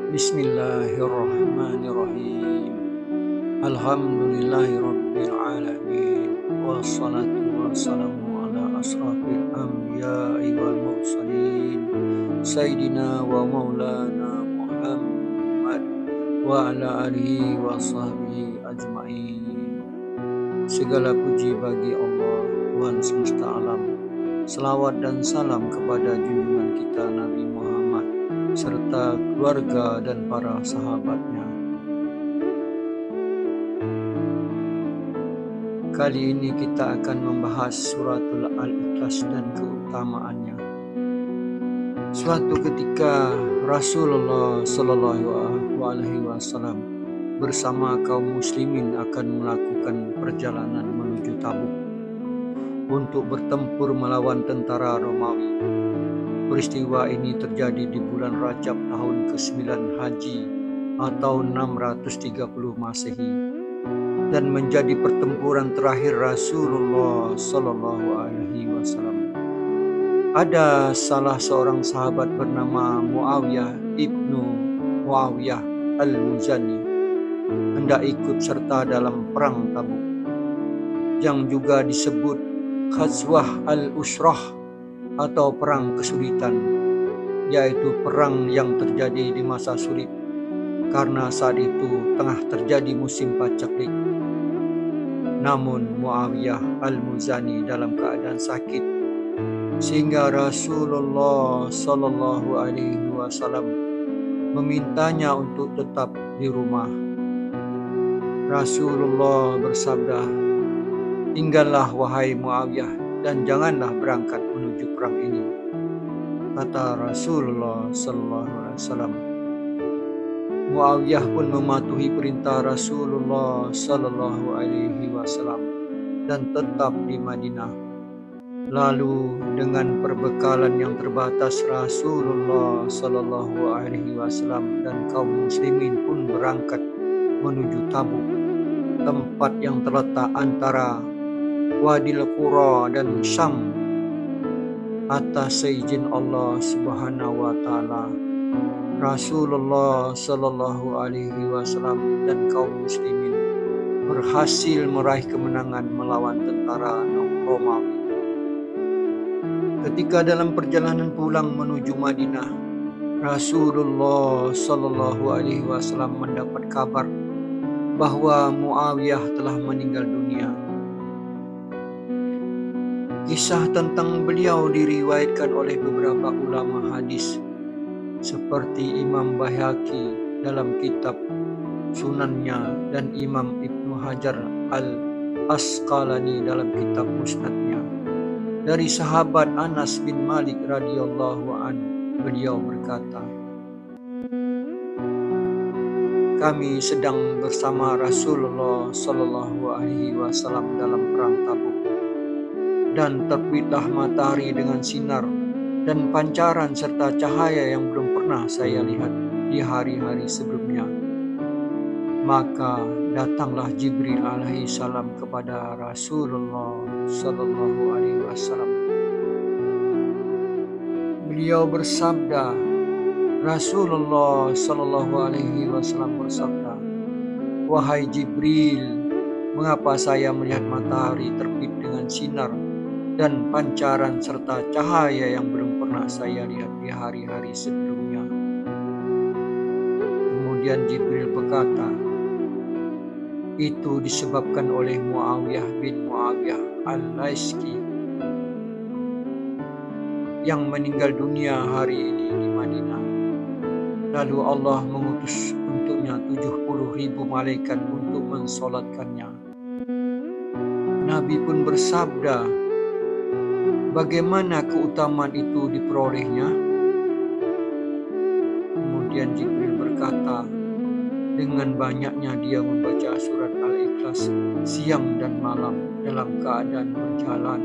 Bismillahirrahmanirrahim. Alhamdulillahirabbil alamin. Wassalatu wassalamu ala asrafil anbiya'i wal mursalin. Sayyidina wa maulana Muhammad wa ala alihi wa sahbihi ajma'in. Segala puji bagi Allah, Tuhan semesta alam. Selawat dan salam kepada junjungan kita Nabi Muhammad serta keluarga dan para sahabatnya. Kali ini kita akan membahas suratul Al-Ikhlas dan keutamaannya. Suatu ketika Rasulullah Shallallahu Alaihi Wasallam bersama kaum muslimin akan melakukan perjalanan menuju Tabuk untuk bertempur melawan tentara Romawi. Peristiwa ini terjadi di bulan Rajab tahun ke-9 Haji atau 630 Masehi dan menjadi pertempuran terakhir Rasulullah Shallallahu Alaihi Wasallam. Ada salah seorang sahabat bernama Muawiyah ibnu Muawiyah al-Muzani hendak ikut serta dalam perang Tabuk yang juga disebut Ghazwah al-Usrah atau perang kesulitan, yaitu perang yang terjadi di masa sulit karena saat itu tengah terjadi musim paceklik. Namun Muawiyah al-Muzani dalam keadaan sakit sehingga Rasulullah Shallallahu Alaihi Wasallam memintanya untuk tetap di rumah. Rasulullah bersabda, "Tinggallah wahai Muawiyah dan janganlah berangkat menuju perang ini," kata Rasulullah Sallallahu Alaihi Wasallam. Muawiyah pun mematuhi perintah Rasulullah Sallallahu Alaihi Wasallam dan tetap di Madinah. Lalu dengan perbekalan yang terbatas, Rasulullah Sallallahu Alaihi Wasallam dan kaum muslimin pun berangkat menuju Tabuk, tempat yang terletak antara Wadil Qura dan Syam atas seizin Allah Subhanahu wa taala. Rasulullah Shallallahu Alaihi Wasallam dan kaum muslimin berhasil meraih kemenangan melawan tentara Romawi. Ketika dalam perjalanan pulang menuju Madinah, Rasulullah Shallallahu Alaihi Wasallam mendapat kabar bahwa Muawiyah telah meninggal dunia. Kisah tentang beliau diriwayatkan oleh beberapa ulama hadis seperti Imam Baihaqi dalam kitab Sunannya dan Imam Ibnu Hajar al-Asqalani dalam kitab Musnadnya. Dari sahabat Anas bin Malik radhiyallahu anhu, beliau berkata, "Kami sedang bersama Rasulullah Shallallahu Alaihi Wasallam dalam perang Tabuk. Dan terbitlah matahari dengan sinar dan pancaran serta cahaya yang belum pernah saya lihat di hari-hari sebelumnya. Maka datanglah Jibril alaihi salam kepada Rasulullah Sallallahu Alaihi Wasallam. Beliau bersabda, Rasulullah Sallallahu Alaihi Wasallam bersabda, 'Wahai Jibril, mengapa saya melihat matahari terbit dengan sinar dan pancaran serta cahaya yang belum pernah saya lihat di hari-hari sebelumnya?' Kemudian Jibril berkata, 'Itu disebabkan oleh Muawiyah bin Muawiyah al-Laiski yang meninggal dunia hari ini di Madinah. Lalu Allah mengutus untuknya 70.000 malaikat untuk mensolatkannya.' Nabi pun bersabda, 'Bagaimana keutamaan itu diperolehnya?' Kemudian Jibril berkata, 'Dengan banyaknya dia membaca surat Al-Ikhlas siang dan malam dalam keadaan berjalan,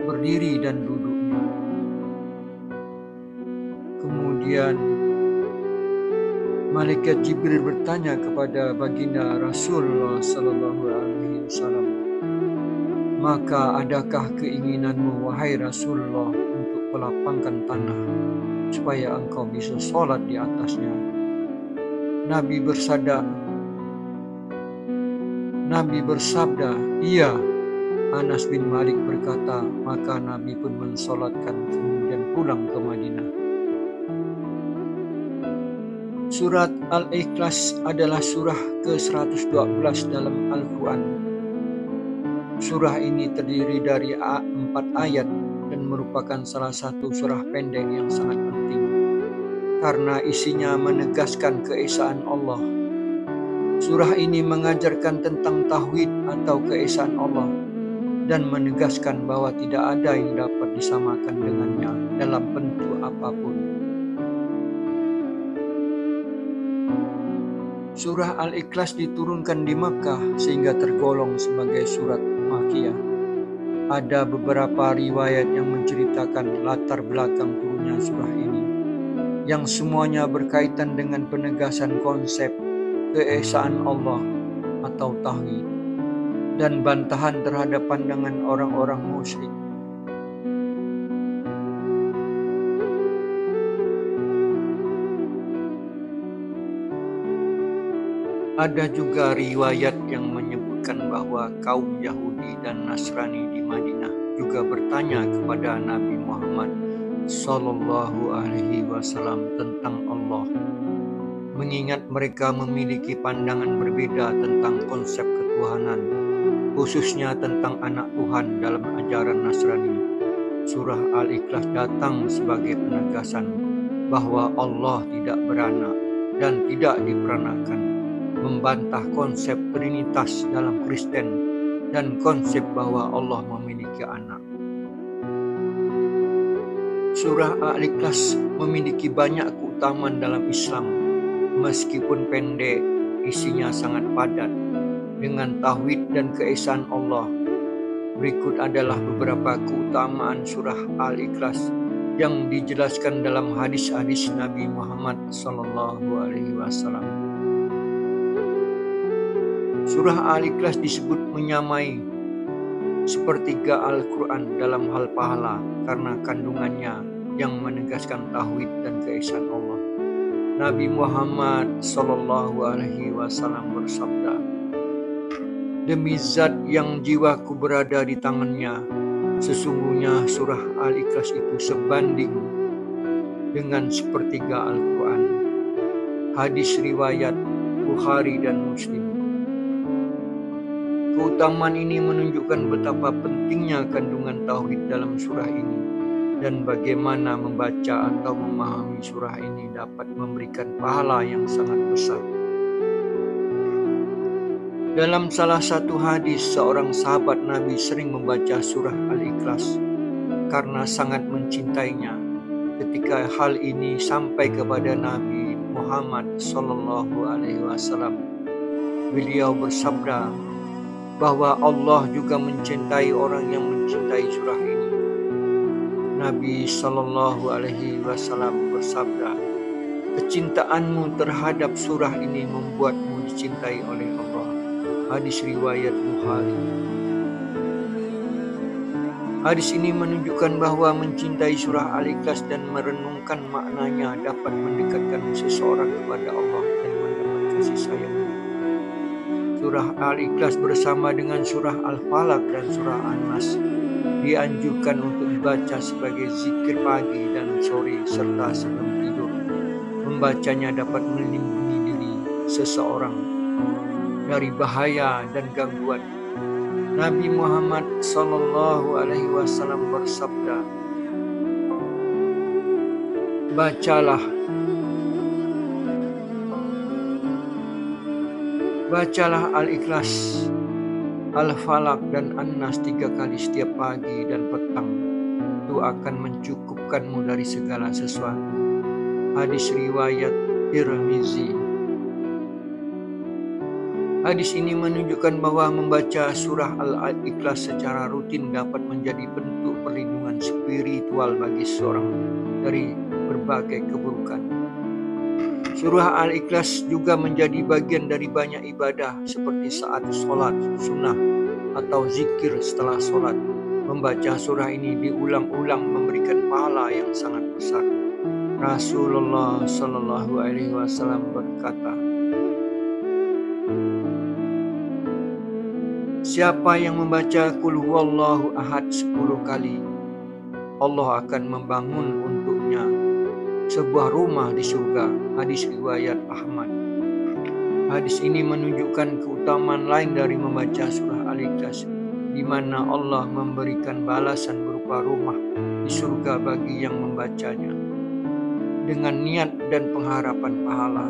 berdiri dan duduknya.' Kemudian malaikat Jibril bertanya kepada baginda Rasulullah Sallallahu Alaihi Wasallam, 'Maka adakah keinginanmu wahai Rasulullah untuk melapangkan tanah supaya engkau bisa sholat di atasnya?' Nabi bersabda, iya. Anas bin Malik berkata, maka Nabi pun mensolatkan kemudian pulang ke Madinah. Surat Al-Ikhlas adalah surah ke-112 dalam Al-Quran. Surah ini terdiri dari 4 ayat dan merupakan salah satu surah pendek yang sangat penting karena isinya menegaskan keesaan Allah. Surah ini mengajarkan tentang tauhid atau keesaan Allah dan menegaskan bahwa tidak ada yang dapat disamakan dengannya dalam bentuk apapun. Surah Al-Ikhlas diturunkan di Makkah sehingga tergolong sebagai surat Makkiyah. Ada beberapa riwayat yang menceritakan latar belakang turunnya surah ini, yang semuanya berkaitan dengan penegasan konsep keesaan Allah atau tauhid dan bantahan terhadap pandangan orang-orang musyrik. Ada juga riwayat yang menyebutkan bahwa kaum Yahudi dan Nasrani di Madinah juga bertanya kepada Nabi Muhammad Sallallahu Alaihi Wasallam tentang Allah, mengingat mereka memiliki pandangan berbeda tentang konsep ketuhanan, khususnya tentang anak Tuhan dalam ajaran Nasrani. Surah Al-Ikhlas datang sebagai penegasan bahwa Allah tidak beranak dan tidak diperanakan, membantah konsep Trinitas dalam Kristen dan konsep bahwa Allah memiliki anak. Surah Al-Ikhlas memiliki banyak keutamaan dalam Islam. Meskipun pendek, isinya sangat padat dengan tauhid dan keesaan Allah. Berikut adalah beberapa keutamaan surah Al-Ikhlas yang dijelaskan dalam hadis-hadis Nabi Muhammad SAW. Surah Al-Ikhlas disebut menyamai sepertiga Al-Quran dalam hal pahala karena kandungannya yang menegaskan tauhid dan keesaan Allah. Nabi Muhammad SAW bersabda, demi zat yang jiwaku berada di tangannya, sesungguhnya surah Al-Ikhlas itu sebanding dengan sepertiga Al-Quran. Hadis riwayat Bukhari dan Muslim. Keutamaan ini menunjukkan betapa pentingnya kandungan tauhid dalam surah ini dan bagaimana membaca atau memahami surah ini dapat memberikan pahala yang sangat besar. Dalam salah satu hadis, seorang sahabat Nabi sering membaca surah Al-Ikhlas karena sangat mencintainya. Ketika hal ini sampai kepada Nabi Muhammad SAW, beliau bersabda bahwa Allah juga mencintai orang yang mencintai surah ini. Nabi SAW bersabda, kecintaanmu terhadap surah ini membuatmu dicintai oleh Allah. Hadis riwayat Bukhari. Hadis ini menunjukkan bahwa mencintai surah Al-Ikhlas dan merenungkan maknanya dapat mendekatkan seseorang kepada Allah dan mendapat kasih sayang. Surah Al-Ikhlas bersama dengan surah Al-Falaq dan surah An-Nas dianjurkan untuk dibaca sebagai zikir pagi dan sore serta sebelum tidur. Membacanya dapat melindungi diri seseorang dari bahaya dan gangguan. Nabi Muhammad SAW bersabda, Bacalah Al-Ikhlas, Al-Falaq dan An-Nas 3 kali setiap pagi dan petang. Itu akan mencukupkanmu dari segala sesuatu. Hadis riwayat Tirmizi. Hadis ini menunjukkan bahwa membaca surah Al-Ikhlas secara rutin dapat menjadi bentuk perlindungan spiritual bagi seorang dari berbagai keburukan. Surah Al-Ikhlas juga menjadi bagian dari banyak ibadah seperti saat sholat sunnah atau zikir setelah sholat. Membaca surah ini diulang-ulang memberikan pahala yang sangat besar. Rasulullah Shallallahu Alaihi Wasallam berkata, siapa yang membaca Qul Huwallahu Ahad 10 kali, Allah akan membangun untuknya sebuah rumah di surga. Hadis riwayat Ahmad. Hadis ini menunjukkan keutamaan lain dari membaca surah Al-Ikhlas, di mana Allah memberikan balasan berupa rumah di surga bagi yang membacanya dengan niat dan pengharapan pahala.